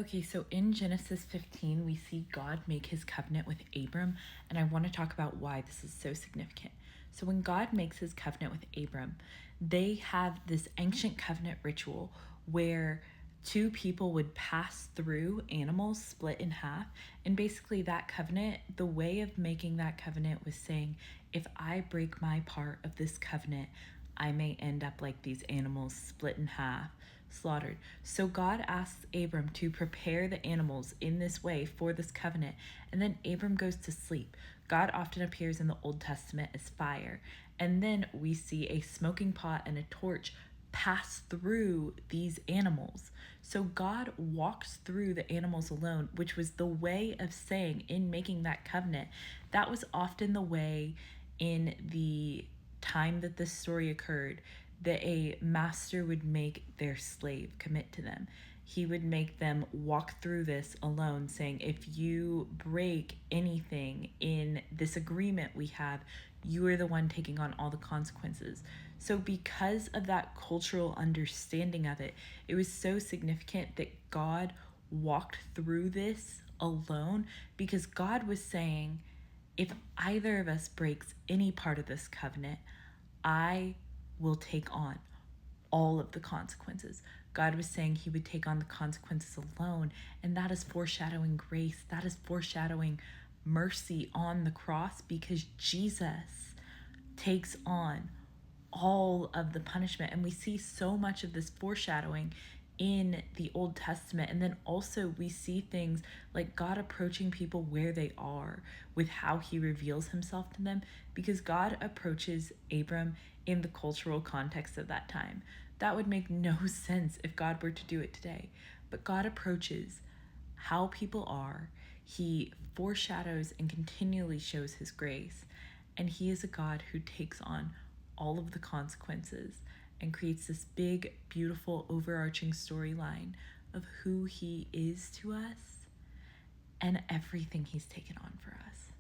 Okay, so in Genesis 15, we see God make his covenant with Abram, and I want to talk about why this is so significant. So, when God makes his covenant with Abram, they have this ancient covenant ritual where two people would pass through animals split in half. And basically, that covenant, the way of making that covenant was saying, if I break my part of this covenant, I may end up like these animals split in half, slaughtered. So God asks Abram to prepare the animals in this way for this covenant, and then Abram goes to sleep. God often appears in the Old Testament as fire, and then we see a smoking pot and a torch pass through these animals. So God walks through the animals alone, which was the way of saying in making that covenant. That was often the way in the time that this story occurred that a master would make their slave commit to them. He would make them walk through this alone, saying, if you break anything in this agreement we have, you are the one taking on all the consequences. So, because of that cultural understanding of it, it was so significant that God walked through this alone, because God was saying, if either of us breaks any part of this covenant, I will take on all of the consequences. God was saying he would take on the consequences alone, and that is foreshadowing grace. That is foreshadowing mercy on the cross, because Jesus takes on all of the punishment. And we see so much of this foreshadowing in the Old Testament. And then also we see things like God approaching people where they are with how he reveals himself to them, because God approaches Abram in the cultural context of that time. That would make no sense if God were to do it today. But God approaches how people are. He foreshadows and continually shows his grace. And he is a God who takes on all of the consequences and creates this big, beautiful, overarching storyline of who he is to us and everything he's taken on for us.